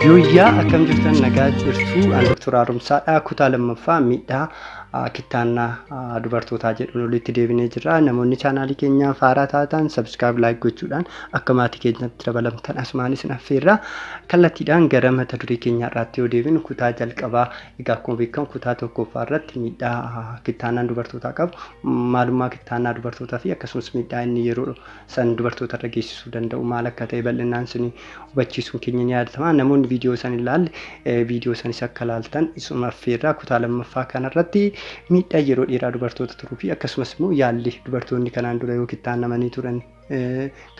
Guyyaa akkam jirtan nagaa jirtu an Dr. Arumsaadha kutaa lammaffaa miidhaa kitaannaa dubartootaa jedhuun olitti deebinee jirra. Namoonni chaanaalii keenyaa faaraa taatan subscribe like gochuudhaan akka maatii keenyatti dabalamtan asumaanis affeerra. Kallattiidhaan gara mata duree keenyaa irratti yoo deebinu kutaa jalqabaa egaa akkuma beekamu kutaa tokkoffaa irratti miidhaa kitaannaan dubartootaa qabu maalummaa kitaannaa dubartootaa fi akkasumas miidhaa inni yeroo san dubartoota irra geessisuu danda'u maal akka ta'e bal'inaan suni hubachiisuun keenya ni yaadatama. Namoonni viidiyoo san ilaalle viidiyoo sanis akka ilaaltan isuma affeerra. Kutaa lammaffaa kanarratti miidhaa yeroo dheeraa dubartoota turuu fi akkasumas immoo yaalli dubartoonni kanaan dura yoo kitaannamanii turan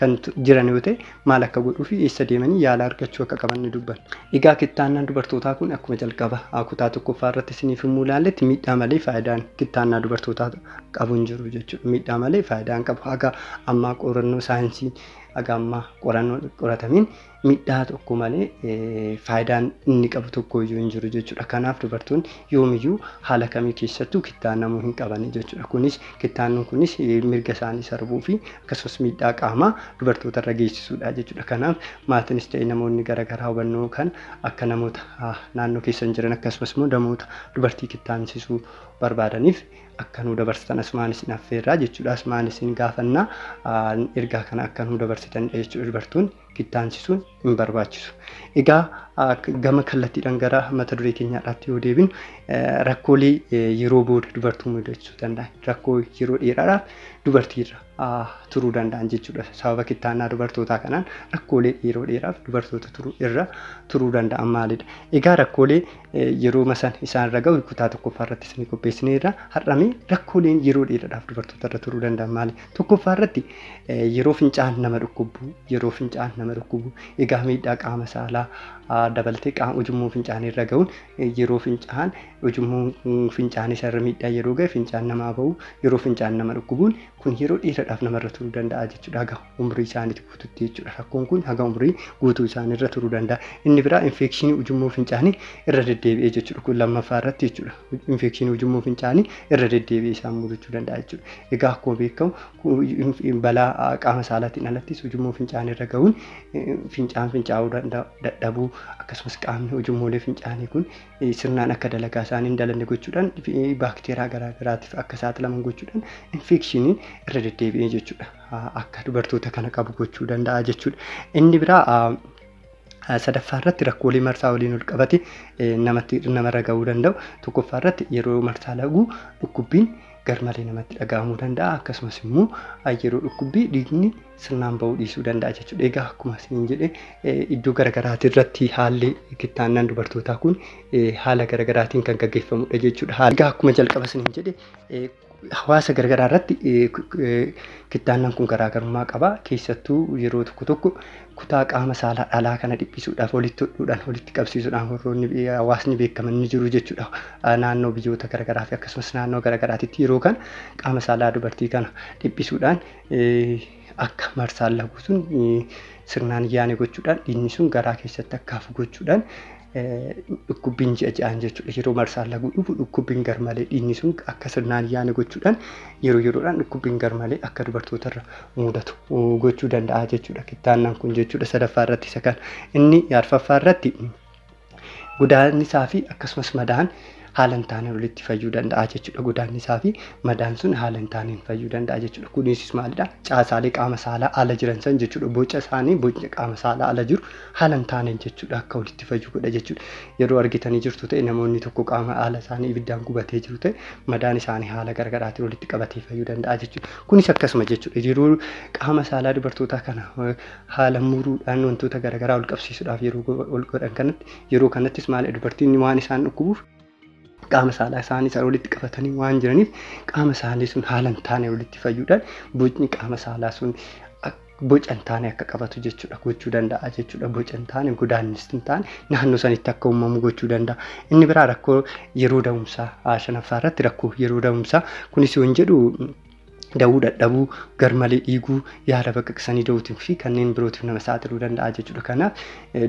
kan jiran yoo ta'e maal akka godhuu fi eessa deemanii yaala argachuu akka qaban ni dubbanna. Egaa kitaannaan dubartootaa kun akkuma jalqaba kutaa tokkoffaa irratti isiniif himuu ilaalletti miidhaa malee faayidaan kitaannaa dubartootaa qabu hin jiru jechuudha. Miidhaa malee faayidaan qabu haga ammaa qorannoo saayinsii haga ammaa qorannoo qoratamiin miidhaa tokko malee faayidaan inni qabu tokko iyyuu hin jiru jechuudha. Kanaaf dubartoonni yoomiyyuu haala kamii keessattuu kitaannamuu hin qaban jechuudha. Kunis kitaannuun kunis mirga isaanii sarbuu fi akkasumas miidhaa qaamaa dubartoota irra geessisuudha jechuudha. Kanaaf maatiinis ta'e namoonni garaagaraa hubannoo kan akka namoota naannoo keessan jiran akkasumas immoo namoota dubartii kitaansisuu barbaadaniif akka nu dabarsitan asumaanis hin affeerraa jechuudha. Asumaanis hin gaafannaa ergaa kana akka nu dabarsitan jechuudha. Dubartoonni kitaansisuun hin barbaachisu. Egaa gama kallattiidhaan gara mata duree keenyaatti yoo deebinu rakkoolee yeroo booda dubartuu mudachuu danda'an rakkoo yeroo dheeraadhaaf dubartiirra turuu danda'an jechuudha. Sababa kitaannaa dubartootaa kanaan rakkoolee yeroo dheeraaf dubartoota turuu danda'an maalidha? Egaa rakkoolee yeroo masan isaanirra gahu kutaa tokkoffaa irratti isin qopheessineerra. Har'amee rakkooleen yeroo dheeraadhaaf dubartoota irra turuu danda'an maali? Tokkoffaa irratti yeroo fincaan nama dhukkubu egaa miidhaa qaama saalaa dabalatee qaama ujummoo fincaanii irra gahuun yeroo fincaan ujummoo fincaanii irra miidhaa yeroo gahe fincaan namaa bahu yeroo fincaan nama dhukkubuun kun yeroo dheeraadhaaf namarra turuu danda'a jechuudha. Haga umrii isaaniitti guututti jechuudha. Rakkoon kun haga umrii guutuu isaaniirra turuu danda'a. Inni biraa infekshinii ujummoo fincaanii irra deddeebi'ee jechuudha. Kun lammaffaa irratti jechuudha. Infekshinii ujummoo fincaanii irra deddeebi'ee isaan mudachuu danda'a jechuudha. Egaa akkuma beekamu balaa qaama saalaatiin alattis ujummoo fincaanii irra gahuun fincaan fincaa'uu dadhabuu akkasumas qaamni ujummoolee fincaanii kun sirnaan akka dalagaa isaanii hin dalanne gochuudhaan baakteeriyaa garaagaraatiif akka saaxilaman gochuudhaan infekshiniin irra deddeebi'ee jechuudha. Akka dubartoota kana qabu gochuu danda'a jechuudha. Inni biraa sadaffaa irratti rakkoolee marsaa waliin ol qabate namarra gahuu danda'u. Tokkoffaa irratti yeroo marsaa laguu dhukkubbiin garmalee namatti dhaga'amuu danda'a. Akkasumas immoo yeroo dhukkubbii dhiigni sirnaan bahuu dhiisuu danda'a jechuudha. Egaa akkuma isin jedhe iddoo garaagaraati irratti haalli kitaannaan dubartootaa kun haala garaagaraatiin kan gaggeeffamudha jechuudha. Egaa akkuma jalqaba isin jedhe hawaasa garaagaraa irratti kitaannaan kun garaagarummaa qaba. Keessattuu yeroo tokko kutaa qaama saalaa dhalaa kana dhiphisuudhaaf walitti qabsiisuudhaan warroonni hawaasni beekaman ni jiru jechuudha. Naannoo biyyoota garaagaraa fi akkasumas naannoo garaagaraatitti yeroo kan qaama saalaa dubartii kana dhiphisuudhaan akka marsaan laguu sun sirnaan yaane gochuudhaan dhiigni sun garaa keessatti akka hafu gochuudhaan dhukkubbiin ji'aan jechuudha. Yeroo marsaan laguu dhufu dhukkubbiin garmalee dhiigni sun akka sirnaan yaane gochuudhaan yeroodhaan dhukkubbiin garmalee akka dubartoota irra mudatu gochuu danda'a jechuudha. Kitaannaan kun jechuudha. Sadaffaa irratti isa kan inni arfaffaa irratti godaannisaa fi akkasumas madaan haala hin taaneen walitti fayyuu danda'a jechuudha. Godaannisaa fi madaan sun haala hin taaneen fayyuu danda'a jechuudha. Kunis maalidha? Caasaalee qaama saalaa ala jiran san jechuudha. Boca isaanii boca qaama saalaa ala jiru haala hin taaneen jechuudha akka walitti fayyuu godha jechuudha. Yeroo argitanii jirtu ta'e namoonni tokko qaama haala isaanii ibiddaan gubatee jiru ta'e madaan isaanii haala garaagaraatiin walitti qabatee fayyuu danda'a jechuudha. Kunis akkasuma jechuudha. Yeroo qaama saalaa dubartootaa kana haala muruudhaan wantoota garaagaraa wal qabsiisuudhaaf yeroo kanattis maalidha dubartiin waan isaan dhukkubuuf qaama saalaa isaanii isa walitti qabatanii waan jiraniif qaama saalii sun haala hin taane walitti fayyuudhaan bocni qaama saalaa sun boca hin taane akka qabatu jechuudha gochuu danda'a jechuudha. Boca hin taane godaannis hin taane naannoo sanitti akka uumamu gochuu danda'a. Inni biraa rakkoo yeroo da'umsaa shanaffaa irratti rakkoo yeroo da'umsaa kunis yoo hin jedhu da'uu dadhabuu garmalee dhiiguu yaada baqaqsanii da'uutii fi kanneen birootiif nama saaxiluu danda'a jechuudha. Kanaaf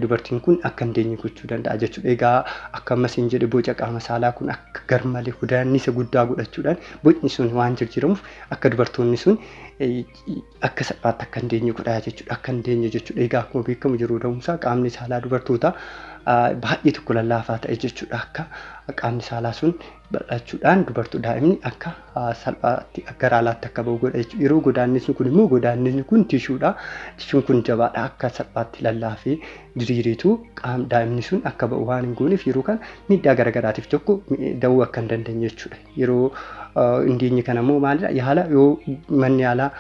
dubartiin kun akka hin deenye gochuu danda'a jechuudha. Egaa akka ammas hin jedhe boca qaama saalaa kun akka garmalee godaannisa guddaa godhachuudhaan bocni sun waan jijjiiramuuf akka dubartoonni sun akka salphaatti akka hin deenye godhaa jechuudha. Akka hin deenye jechuudha. Egaa akkuma beekamu yeroo da'umsaa qaamni saalaa dubartootaa baay'ee tokko lallaafaa ta'e jechuudha. Akka qaamni saalaa sun bal'achuudhaan dubartuu daa'imni akka salphaatti gara alaatti akka ba'u godha jechuudha. Yeroo godaannisni kun immoo godaannisni kun tishuudha. Tishuun kun jabaadha. Akka salphaatti lallaafee diriiriitu daa'imni sun akka ba'u waan hin gooneef yeroo kan miidhaa garagaraatiif tokko da'uu akka hin dandeenye jechuudha. Yeroo indeenye kana immoo maalidha? Yaala yoo manni yaalaa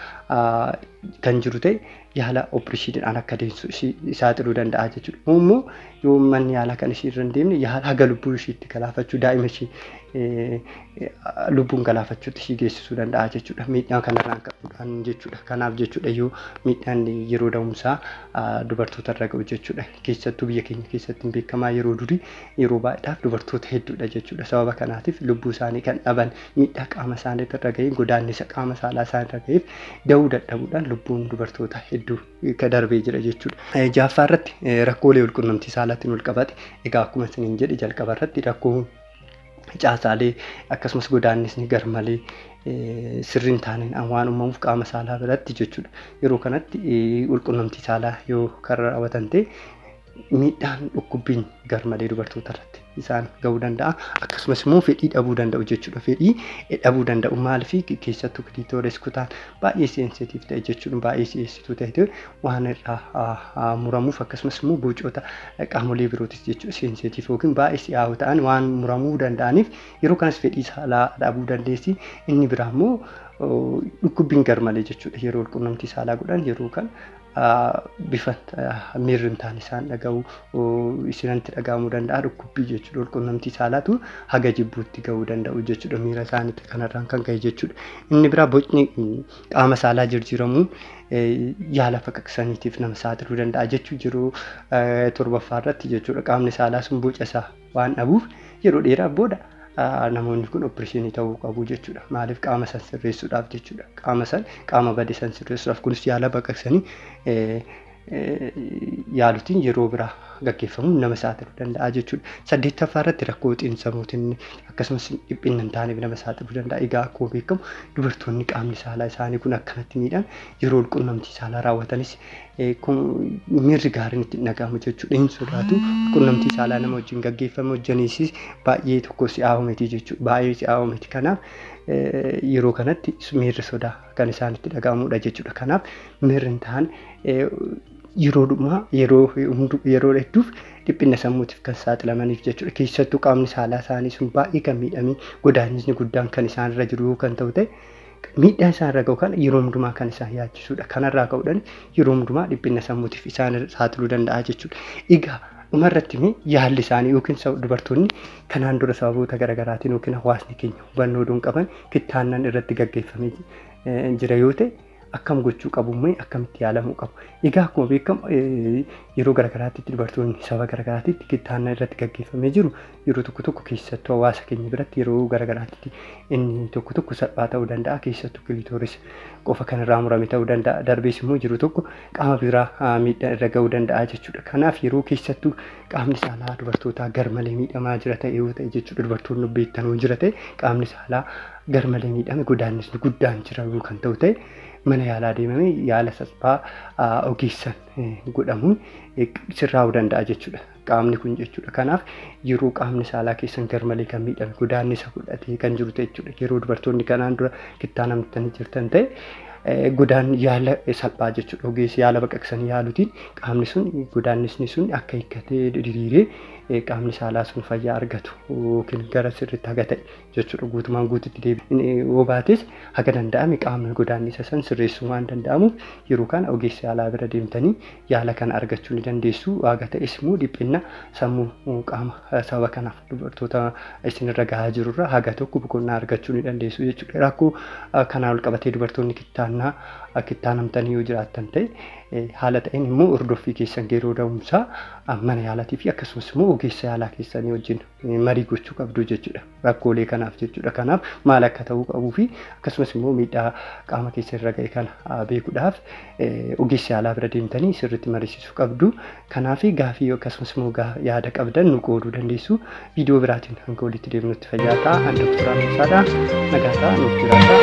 kan jiru ta'e yaala opereeshiniidhaan akka deemsu saaxiluu danda'a jechuudha. Immoo yoo manni yaalaa kan ishee irra hin deemne yaala haga lubbuu isheetti galaafachuu daa'ima ishee lubbuun galaafachuutti ishee geessisuu danda'a jechuudha. Miidhaan kanarraan qabuudhaan jechuudha. Kanaaf jechuudha yoo miidhaan yeroo da'umsaa dubartoota irra ga'u jechuudha. Keessattuu biyya keenya keessatti beekamaa yeroo durii yeroo baay'eedhaaf dubartoota hedduudha jechuudha. Sababa kanaatiif lubbuu isaanii kan dhaban miidhaa qaama isaanii irra ga'een godaannisa qaama saalaa isaanii irra ga'eef da'uu dadhabuudhaan lubbuun dubartoota hedduu kan darbee jira jechuudha. Jaaffaa irratti rakkoolee walqunnamtii saalaatiin wal qabate egaa akkuma isiniin jedhe jalqaba irratti rakkoo caasaalee akkasumas godaannisni garmalee sirriin taaneen waan uumamuuf qaama saalaa biratti jechuudha. Yeroo kanatti walqunnamtii saalaa yoo kan raawwatan ta'e miidhaan dhukkubbiin garmalee dubartoota irratti isaan ga'uu danda'a. Akkasumas immoo fedhii dhabuu danda'u jechuudha. Fedhii dhabuu danda'u maaliif keessattuu kiliitoris kutaan baay'ee seensitiif ta'e jechuudha. Baay'ee si'eessituu ta'e waan irraa muramuuf akkasumas immoo bocoota qaamolee birootis jechuudha. Seensitiif yookiin baay'ee si'aawoo ta'an waan muramuu danda'aniif yeroo kanas fedhii saalaa dhabuu dandeessi. Inni biraa immoo dhukkubbiin garmalee jechuudha. Yeroo walqunnamtii saalaa godhan yeroo kan bifa miirri hin taane isaan dhaga'u isinantti dhaga'amuu danda'a. Dhukkubbii jechuudha. Walqunnamtii saalaatu haga jibbuutti ga'uu danda'u jechuudha. Miira isaaniitti kanarraan kan ka'e jechuudha. Inni biraa bocni qaama saalaa jijjiiramuun yaala baqaqsaniitiif nama saaxiluu danda'a jechuudha. Yeroo torbaffaa irratti jechuudha qaamni saalaa sun boca isaa waan dhabuuf yeroo dheeraa booda namoonni kun opereeshinii ta'uu qabu jechuudha. Maaliif qaama san sirreessuudhaaf jechuudha. Qaama bade san sirreessuudhaaf kunis yaala baqaqsanii yaalutiin yeroo biraa gaggeeffamuun nama saaxiluu danda'a jechuudha. 8ffaa irratti rakkoo xiinsammuutiin akkasumas dhiphina hin taaneef nama saaxiluu danda'a. Egaa akkuma beekamu dubartoonni qaamni saalaa isaanii kun akkanatti miidhan yeroo walqunnamtii saalaa raawwatanis miirri gaariin itti dhagahamu jechuudha. Hin sodaatu walqunnamtii saalaa nama wajjin gaggeeffame hojjaniisis baay'ee tokko si'aawoo miti jechuudha. Baay'ee si'aawoo miti. Kanaaf yeroo kanatti miirri sodaa kan isaanitti dhagahamudha jechuudha. Kanaaf miirri hin taane yeroo hedduuf dhiphina sammuutiif kan saaxilamaniif jechuudha. Keessattuu qaamni saalaa isaanii sun baay'ee kan miidhamee godaannisni guddaan kan isaan irra jiru kan ta'u ta'e miidhaa isaan irra ga'u kana yeroo hundumaa kan isaan yaachisudha. Kanarraa ka'uudhaan yeroo hundumaa dhiphina sammuutiif isaan saaxiluu danda'a jechuudha. Egaa dhumarratti yaalli isaanii yookiin dubartoonni kanaan dura sababoota garaagaraatiin yookiin hawaasni keenya hubannoo doon qaban kittaannan irratti gaggeeffamee jira yoo ta'e akkam gochuu qabu akkamitti yaalamuu qabu. Egaa akkuma beekamu yeroo garagaraatti dubartoonni saba garagaraatti kittaannan irratti gaggeeffamee jiru yeroo tokko keessattuu hawaasa keenya biratti yeroo garagaraatti inni tokko salphaa ta'uu danda'a. Keessattuu kiliitoris qofa kanarraa murame ta'uu danda'a. Darbees immoo jiru tokko qaama biraa miidhaa irra ga'uu danda'a jechuudha. Kanaaf yeroo keessattuu qaamni saalaa dubartootaa garmalee miidhamaa jira ta'e yoo ta'e jechuudha. Dubartoonni beektanoo jira ta'e qaamni saalaa garmalee miidhame godaannisni guddaan jira kan ta'u ta'e mana yaalaa deemamee yaala salphaa ogeessan godhamuun sirraa'uu danda'a jechuudha. Qaamni kun jechuudha. Kanaaf yeroo qaamni saalaa keessan garmalee kan miidhame godaannisa godhatee kan jiru ta'e jechuudha. Yeroo dubartoonni kanaan dura kittaanamtanii jirtan ta'e godaan yaala salphaa jechuudha. Ogeessi yaala baqaqsanii yaaluutiin qaamni sun godaannisni sun akka hiikkatee diriiree qaamni saalaa sun fayyaa argatu yookiin gara sirriitti haga ta'e jechuudha. Guutumaan guututti deebi'ee baates haga danda'ame qaamni godaannisa san sirreessuu waan danda'amuuf yeroo kana ogeessa yaalaa bira deemtanii yaala kana argachuu ni dandeessu. Haga ta'es immoo dhiphina sammuu qaama saba kanaaf dubartoota isinirra gahaa jirurraa haga tokko boqonnaa argachuu ni dandeessu jechuudha. Rakkoo kanaan wal qabatee dubartoonni kittaanamtanii yoo jiraattan ta'e haala ta'een immoo hordoffii keessan yeroo da'umsaa mana yaalaatii fi akkasumas immoo ogeessa yaalaa keessanii wajjin marii gochuu qabdu jechuudha. Rakkoolee kanaaf jechuudha. Kanaaf maal akka ta'uu qabuu fi akkasumas immoo miidhaa qaama keessan irra ga'e kana beekuudhaaf ogeessa yaalaa bira deemtanii sirriitti mariisisuu qabdu. Kanaaf gaafii akkasumas immoo yaada qabdan nu qooduu dandeessu. Viidiyoo biraatiin hanga walitti deemnutti fayyaa ta'aa. Dr. Arumsaadha. Nagaa ta'aa nuuf jiraata.